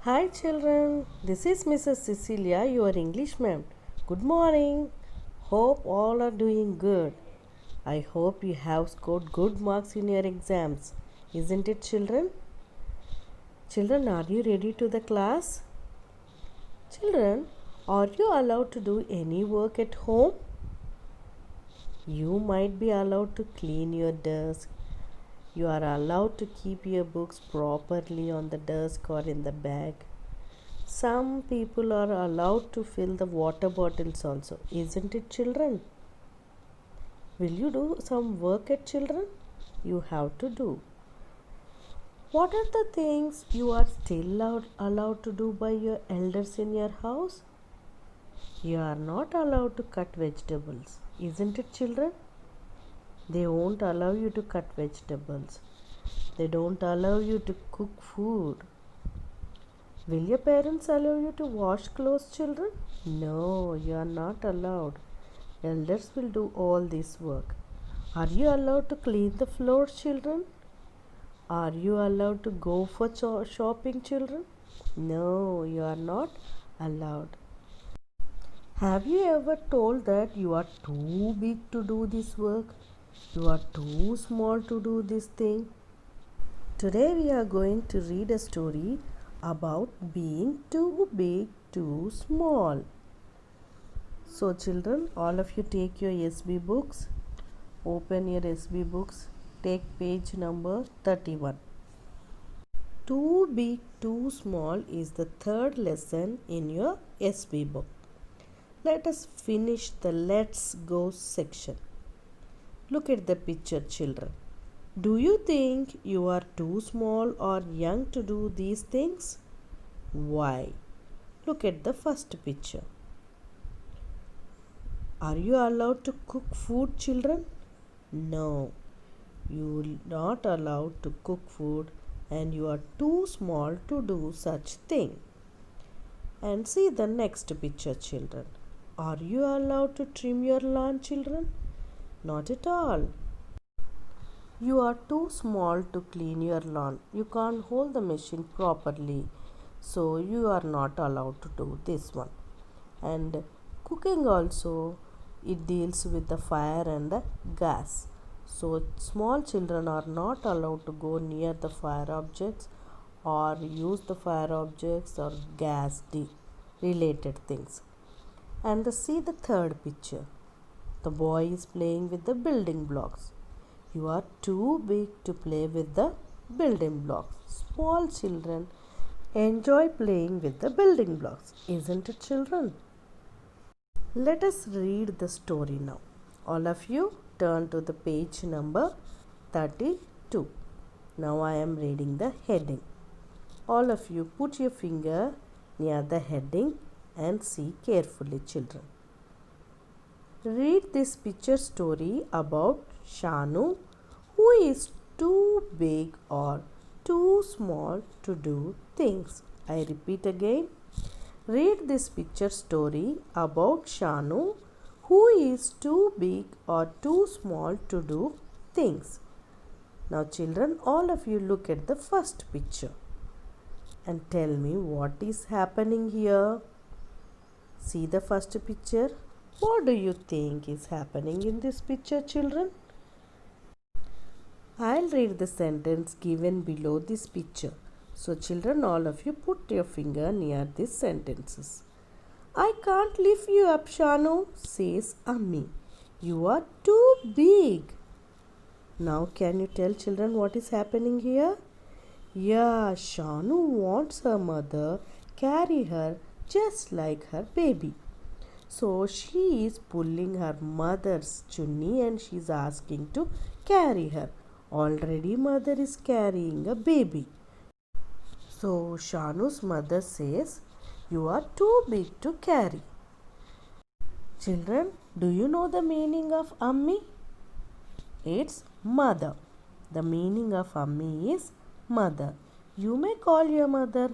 Hi children, this is Mrs. Cecilia, your English ma'am. Good morning. Hope all are doing good. I hope you have scored good marks in your exams. Isn't it children? Children, are you ready to the class? Children, are you allowed to do any work at home? You might be allowed to clean your desk. You are allowed to keep your books properly on the desk or in the bag. Some people are allowed to fill the water bottles also, isn't it, children? Will you do some work at children? You have to do. What are the things you are still allowed to do by your elders in your house? You are not allowed to cut vegetables, isn't it, children? They won't allow you to cut vegetables. They don't allow you to cook food. Will your parents allow you to wash clothes, children? No, you are not allowed. Elders will do all this work. Are you allowed to clean the floors, children? Are you allowed to go for shopping, children? No, you are not allowed. Have you ever told that you are too big to do this work? You are too small to do this thing? Today we are going to read a story about being too big, too small. So children, all of you take your SB books. Open your SB books. Take page number 31. Too big, too small is the third lesson in your SB book. Let us finish the Let's Go section. Look at the picture, children. Do you think you are too small or young to do these things? Why? Look at the first picture. Are you allowed to cook food, children? No, you are not allowed to cook food and you are too small to do such thing. And see the next picture, children. Are you allowed to trim your lawn, children? Not at all. You are too small to clean your lawn. You can't hold the machine properly. So you are not allowed to do this one. And cooking also, it deals with the fire and the gas. So small children are not allowed to go near the fire objects or use the fire objects or gas related things. And see the third picture. The boy is playing with the building blocks. You are too big to play with the building blocks. Small children enjoy playing with the building blocks, isn't it, children? Let us read the story now. All of you turn to the page number 32. Now I am reading the heading. All of you put your finger near the heading and see carefully, children. Read this picture story about Shanu, who is too big or too small to do things. I repeat again. Read this picture story about Shanu, who is too big or too small to do things. Now children, all of you look at the first picture and tell me what is happening here. See the first picture. What do you think is happening in this picture, children? I'll read the sentence given below this picture. So children, all of you put your finger near these sentences. I can't lift you up, Shanu, says Ammi. You are too big. Now can you tell children what is happening here? Yeah, Shanu wants her mother carry her just like her baby. So she is pulling her mother's chunni and she is asking to carry her. Already mother is carrying a baby. So Shanu's mother says, you are too big to carry. Children, do you know the meaning of Ammi? It's mother. The meaning of Ammi is mother. You may call your mother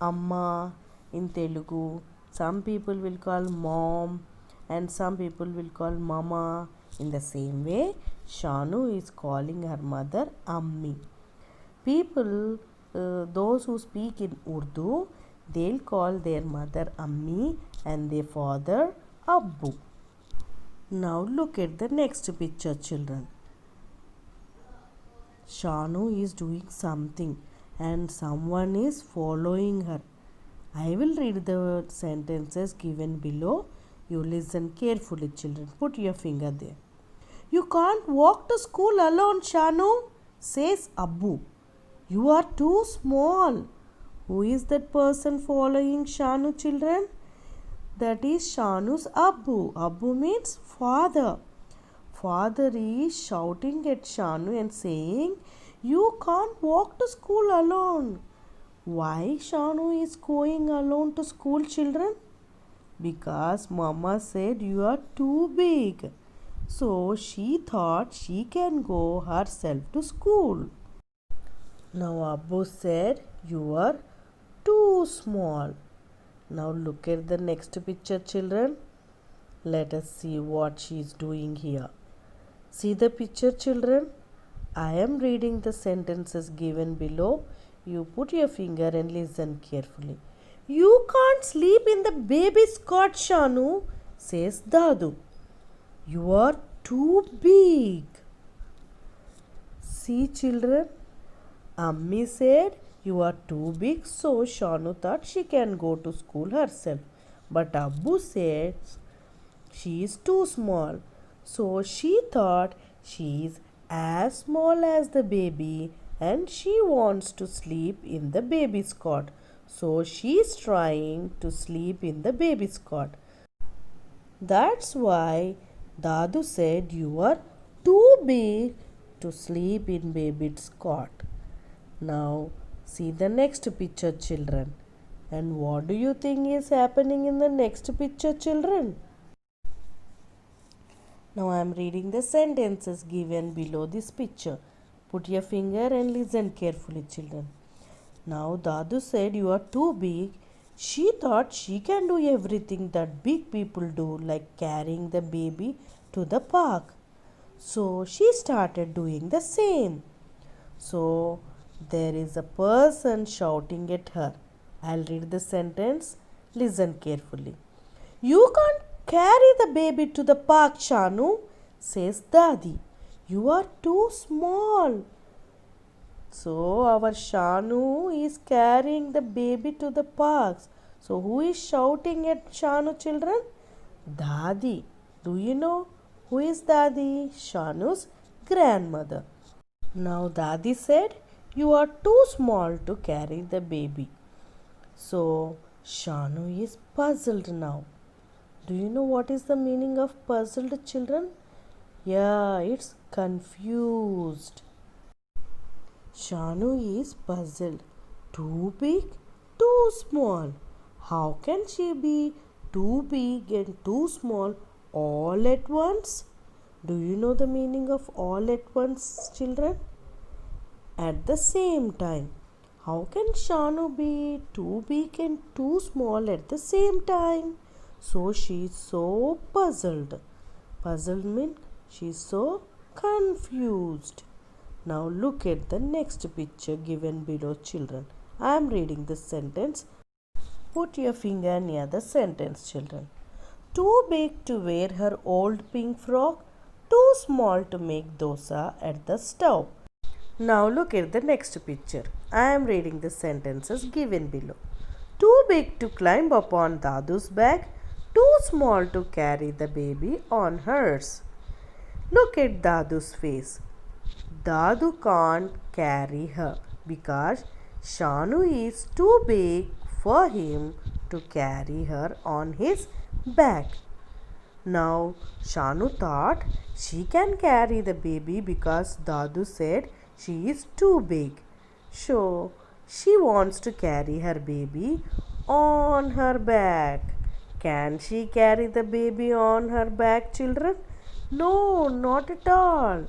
Amma in Telugu. Some people will call mom and some people will call mama. In the same way, Shanu is calling her mother Ammi. People, those who speak in Urdu, They'll call their mother Ammi and their father Abbu. Now look at the next picture, children. Shanu is doing something and someone is following her. I will read the sentences given below. You listen carefully, children. Put your finger there. You can't walk to school alone, Shanu, says Abbu. You are too small. Who is that person following Shanu, children? That is Shanu's Abbu. Abbu means father. Father is shouting at Shanu and saying, you can't walk to school alone. Why Shanu is going alone to school, children? Because Mama said you are too big. So she thought she can go herself to school. Now Abbu said you are too small. Now look at the next picture, children. Let us see what she is doing here. See the picture, children. I am reading the sentences given below. You put your finger and listen carefully. You can't sleep in the baby's cot, Shanu, says Dadu. You are too big. See, children. Ammi said you are too big, so Shanu thought she can go to school herself. But Abbu said she is too small, so she thought she is as small as the baby and she wants to sleep in the baby's cot. So she is trying to sleep in the baby's cot. That's why Dadu said you are too big to sleep in baby's cot. Now see the next picture, children. And what do you think is happening in the next picture, children? Now I am reading the sentences given below this picture. Put your finger and listen carefully, children. Now Dadu said you are too big. She thought she can do everything that big people do, like carrying the baby to the park. So she started doing the same. So there is a person shouting at her. I'll read the sentence. Listen carefully. You can't carry the baby to the park, Shanu, says Dadi. You are too small. So our Shanu is carrying the baby to the parks. So who is shouting at Shanu, children? Dadi. Do you know who is Dadi? Shanu's grandmother. Now Dadi said, you are too small to carry the baby. So Shanu is puzzled now. Do you know what is the meaning of puzzled, children? Yeah, it's confused. Shanu is puzzled. Too big, too small. How can she be too big and too small all at once? Do you know the meaning of all at once, children? At the same time. How can Shanu be too big and too small at the same time? So she is so puzzled. Puzzled means she is so confused. Now look at the next picture given below, children. I am reading the sentence. Put your finger near the sentence, children. Too big to wear her old pink frock, too small to make dosa at the stove. Now look at the next picture. I am reading the sentences given below. Too big to climb upon Dadu's back, too small to carry the baby on hers. Look at Dadu's face. Dadu can't carry her because Shanu is too big for him to carry her on his back. Now Shanu thought she can carry the baby because Dadu said she is too big. So she wants to carry her baby on her back. Can she carry the baby on her back, children? No, not at all.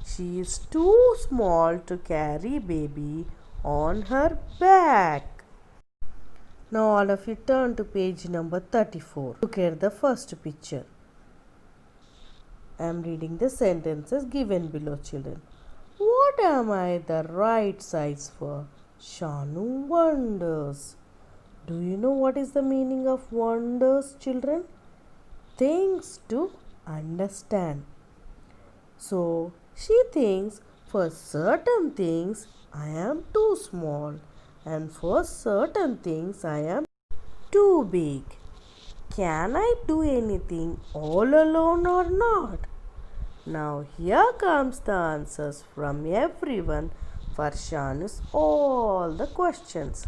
She is too small to carry baby on her back. Now all of you turn to page number 34. Look at the first picture. I am reading the sentences given below, children. What am I the right size for? Shanu wonders. Do you know what is the meaning of wonders, children? Things to understand. So she thinks for certain things I am too small, and for certain things I am too big. Can I do anything all alone or not? Now here comes the answers from everyone for Shanu's all the questions.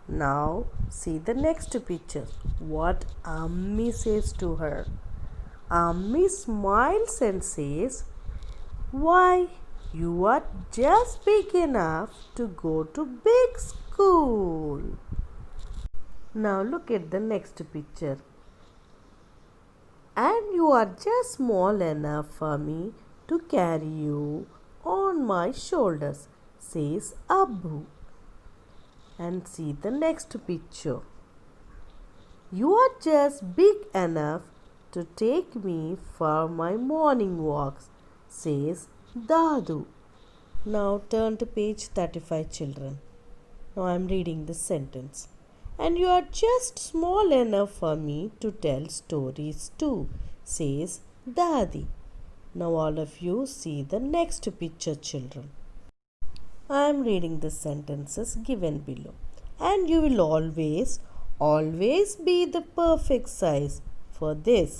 Now see the next picture. What Ammi says to her. Ammi smiles and says, "Why, you are just big enough to go to big school." Now look at the next picture. "And you are just small enough for me to carry you on my shoulders," says Abbu. And see the next picture. "You are just big enough to take me for my morning walks," says Dadu. Now turn to page 35, children. Now I am reading this sentence. "And you are just small enough for me to tell stories too," says Dadi. Now all of you see the next picture, children. I am reading the sentences given below. "And you will always be the perfect size for this."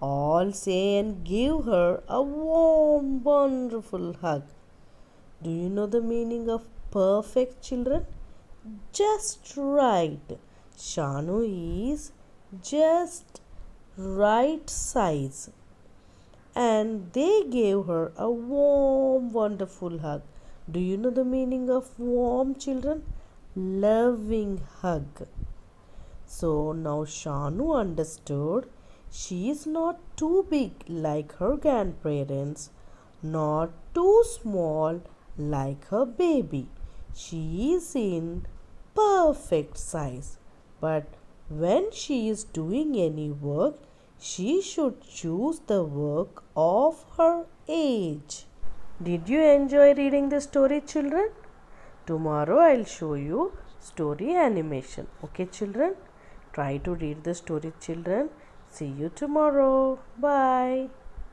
All say and give her a warm, wonderful hug. Do you know the meaning of perfect, children? Just right. Shanu is just right size. And they gave her a warm, wonderful hug. Do you know the meaning of warm, children? Loving hug. So now Shanu understood she is not too big like her grandparents, not too small like her baby. She is in perfect size. But when she is doing any work, she should choose the work of her age. Did you enjoy reading the story, children? Tomorrow I'll show you story animation. Okay, children? Try to read the story, children. See you tomorrow. Bye.